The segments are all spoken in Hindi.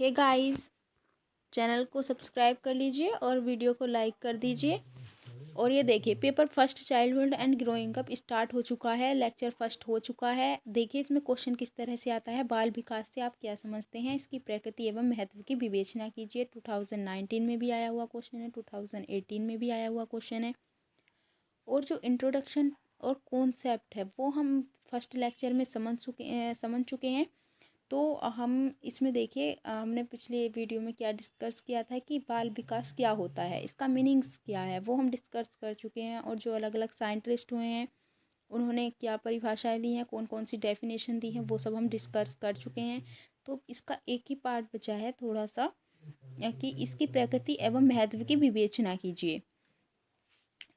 हे गाइस, चैनल को सब्सक्राइब कर लीजिए और वीडियो को लाइक कर दीजिए। और ये देखिए, paper first childhood and growing up start हो चुका है। लेक्चर फर्स्ट हो चुका है। देखिए इसमें क्वेश्चन किस तरह से आता है। बाल विकास से आप क्या समझते हैं, इसकी प्रकृति एवं महत्व की विवेचना कीजिए। 2019 में भी आया हुआ क्वेश्चन है, 2018 में भी आया हुआ क्वेश्चन है। और जो इंट्रोडक्शन और कॉन्सेप्ट है वो हम फर्स्ट लेक्चर में समझ चुके हैं। तो हम इसमें देखिए, हमने पिछले वीडियो में क्या डिस्कस किया था कि बाल विकास क्या होता है, इसका मीनिंग्स क्या है, वो हम डिस्कस कर चुके हैं। और जो अलग अलग साइंटिस्ट हुए हैं उन्होंने क्या परिभाषाएं दी हैं, कौन कौन सी डेफिनेशन दी हैं, वो सब हम डिस्कस कर चुके हैं। तो इसका एक ही पार्ट बचा है थोड़ा सा, कि इसकी प्रकृति एवं महत्व की विवेचना कीजिए।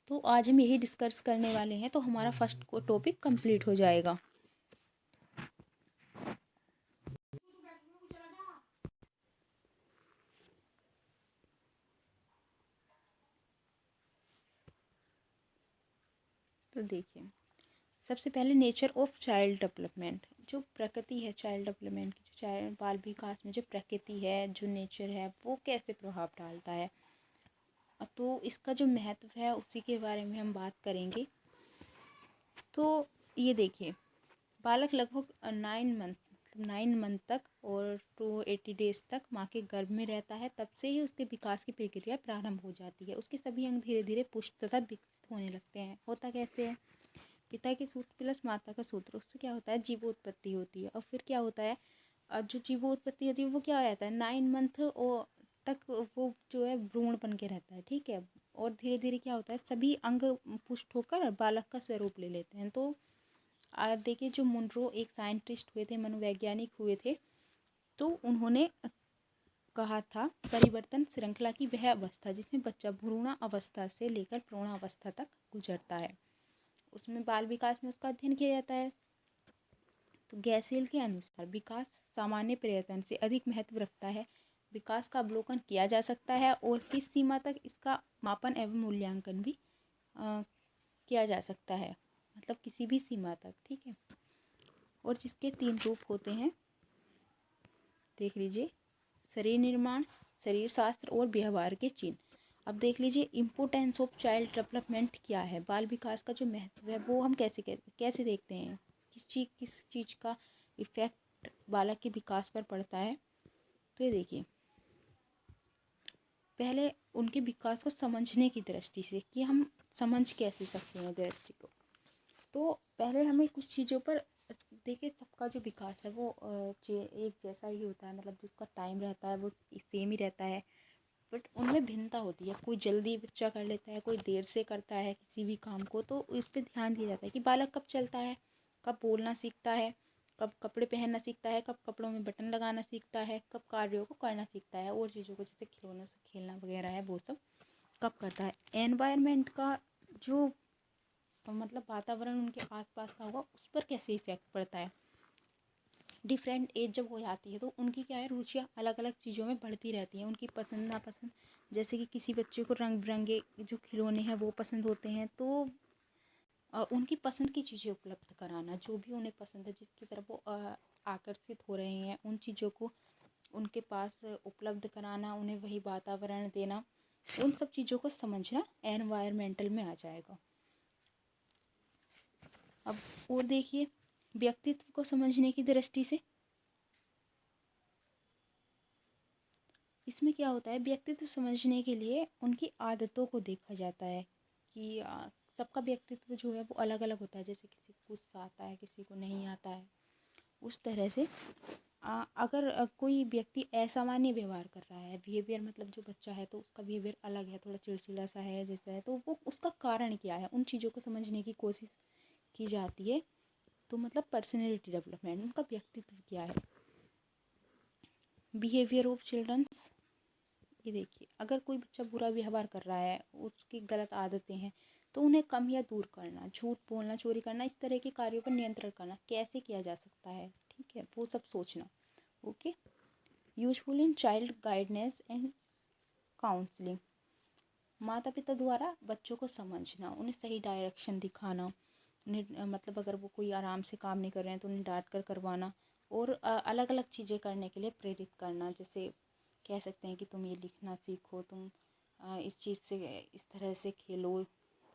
तो आज हम यही डिस्कस करने वाले हैं, तो हमारा फर्स्ट टॉपिक कंप्लीट हो जाएगा। तो देखिए, सबसे पहले नेचर ऑफ चाइल्ड डेवलपमेंट, जो प्रकृति है चाइल्ड डेवलपमेंट की, जो चाइल्ड बाल विकास में जो प्रकृति है, जो नेचर है, वो कैसे प्रभाव डालता है। तो इसका जो महत्व है उसी के बारे में हम बात करेंगे। तो ये देखिए, बालक लगभग 9 मंथ तक और 280 डेज तक माँ के गर्भ में रहता है। तब से ही उसके विकास की प्रक्रिया प्रारंभ हो जाती है। उसके सभी अंग धीरे धीरे पुष्ट तथा विकसित होने लगते हैं। होता कैसे है, पिता के सूत्र प्लस माता का सूत्र, उससे क्या होता है, जीवोत्पत्ति होती है। और फिर क्या होता है, जो जीवोत्पत्ति होती है वो क्या रहता है, 9 मंथ तक वो जो है भ्रूण बन के रहता है, ठीक है। और धीरे धीरे क्या होता है, सभी अंग पुष्ट होकर बालक का स्वरूप ले लेते हैं। तो देखिए, जो मुनरो एक साइंटिस्ट हुए थे, मनोवैज्ञानिक हुए थे, तो उन्होंने कहा था परिवर्तन श्रृंखला की वह अवस्था जिसमें बच्चा भ्रूण अवस्था से लेकर प्रौढ़ अवस्था तक गुजरता है, उसमें बाल विकास में उसका अध्ययन किया जाता है। तो गैसेल के अनुसार विकास सामान्य प्रयत्न से अधिक महत्व रखता है। विकास का अवलोकन किया जा सकता है और किस सीमा तक इसका मापन एवं मूल्यांकन भी किया जा सकता है, मतलब किसी भी सीमा तक, ठीक है। और जिसके 3 रूप होते हैं, देख लीजिए, शरीर निर्माण, शरीर शास्त्र और व्यवहार के चिन्ह। अब देख लीजिए, इम्पोर्टेंस ऑफ चाइल्ड डेवलपमेंट क्या है, बाल विकास का जो महत्व है वो हम कैसे देखते हैं, किस चीज़ का इफ़ेक्ट बालक के विकास पर पड़ता है। तो ये देखिए, पहले उनके विकास को समझने की दृष्टि से कि हम समझ कैसे सकते हैं दृष्टि को। तो पहले हमें कुछ चीज़ों पर देखिए, सबका जो विकास है वो एक जैसा ही होता है, मतलब जिसका टाइम रहता है वो सेम ही रहता है, बट उनमें भिन्नता होती है। कोई जल्दी बच्चा कर लेता है, कोई देर से करता है किसी भी काम को। तो इस पर ध्यान दिया जाता है कि बालक कब चलता है, कब बोलना सीखता है, कब कपड़े पहनना सीखता है, कब कपड़ों में बटन लगाना सीखता है, कब कार्यों को करना सीखता है, और चीज़ों को जैसे खिलौनों से खेलना वगैरह है वो सब कब करता है। एनवायरनमेंट का जो मतलब वातावरण उनके आसपास का होगा उस पर कैसे इफ़ेक्ट पड़ता है। डिफरेंट एज जब हो जाती है तो उनकी क्या है, रुचियाँ अलग अलग चीज़ों में बढ़ती रहती हैं, उनकी पसंद नापसंद। जैसे कि किसी बच्चे को रंग बिरंगे जो खिलौने हैं वो पसंद होते हैं, तो उनकी पसंद की चीज़ें उपलब्ध कराना, जो भी उन्हें पसंद है, जिसकी तरफ वो आकर्षित हो रहे हैं, उन चीज़ों को उनके पास उपलब्ध कराना, उन्हें वही वातावरण देना, उन सब चीज़ों को समझना एनवायरमेंटल में आ जाएगा। अब और देखिए, व्यक्तित्व को समझने की दृष्टि से इसमें क्या होता है, व्यक्तित्व समझने के लिए उनकी आदतों को देखा जाता है कि सबका व्यक्तित्व जो है वो अलग अलग होता है। जैसे किसी को गुस्सा आता है, किसी को नहीं आता है। उस तरह से अगर कोई व्यक्ति असामान्य व्यवहार कर रहा है, बिहेवियर मतलब जो बच्चा है तो उसका बिहेवियर अलग है, थोड़ा चिड़चिड़ा सा है जैसा है, तो वो उसका कारण क्या है, उन चीज़ों को समझने की कोशिश की जाती है। तो मतलब पर्सनैलिटी डेवलपमेंट, उनका व्यक्तित्व क्या है। बिहेवियर ऑफ चिल्ड्रंस, ये देखिए, अगर कोई बच्चा बुरा व्यवहार कर रहा है, उसकी गलत आदतें हैं, तो उन्हें कम या दूर करना, झूठ बोलना, चोरी करना, इस तरह के कार्यों पर नियंत्रण करना कैसे किया जा सकता है, ठीक है, वो सब सोचना। Okay. Useful in child guidance and counselling, माता पिता द्वारा बच्चों को समझना, उन्हें सही डायरेक्शन दिखाना, उन्हें मतलब अगर वो कोई आराम से काम नहीं कर रहे हैं तो उन्हें डांट कर करवाना, और अलग अलग चीज़ें करने के लिए प्रेरित करना। जैसे कह सकते हैं कि तुम ये लिखना सीखो, तुम इस चीज़ से इस तरह से खेलो,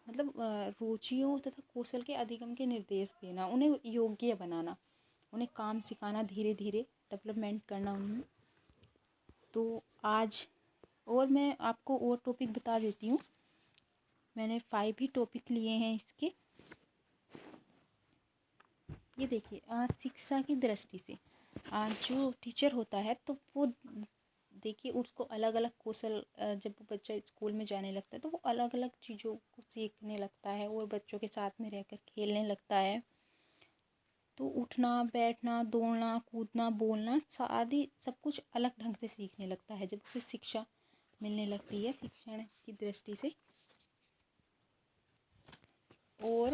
मतलब रुचियों तथा कौशल के अधिगम के निर्देश देना, उन्हें योग्य बनाना, उन्हें काम सिखाना, धीरे धीरे डेवलपमेंट करना उनमें। तो आज और मैं आपको और टॉपिक बता देती हूँ। मैंने 5 ही टॉपिक लिए हैं इसके। ये देखिए, शिक्षा की दृष्टि से जो टीचर होता है तो वो देखिए उसको अलग अलग कौशल, जब बच्चा स्कूल में जाने लगता है तो वो अलग अलग चीज़ों को सीखने लगता है और बच्चों के साथ में रहकर खेलने लगता है। तो उठना बैठना, दौड़ना कूदना, बोलना आदि सब कुछ अलग ढंग से सीखने लगता है जब उसे शिक्षा मिलने लगती है शिक्षण की दृष्टि से। और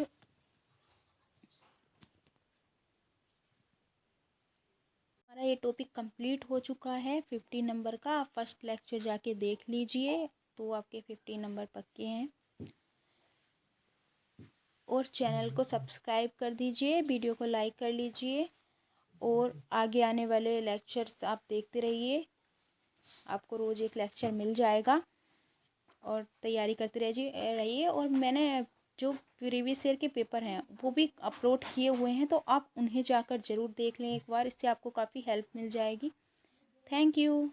हमारा ये टॉपिक कंप्लीट हो चुका है 50 नंबर का। फर्स्ट लेक्चर जाके देख लीजिए तो आपके 50 नंबर पक्के हैं। और चैनल को सब्सक्राइब कर दीजिए, वीडियो को लाइक कर लीजिए और आगे आने वाले लेक्चर्स आप देखते रहिए। आपको रोज़ एक लेक्चर मिल जाएगा और तैयारी करते रहिए। और मैंने जो प्रीवियस ईयर के पेपर हैं वो भी अपलोड किए हुए हैं, तो आप उन्हें जाकर ज़रूर देख लें एक बार। इससे आपको काफ़ी हेल्प मिल जाएगी। Thank you.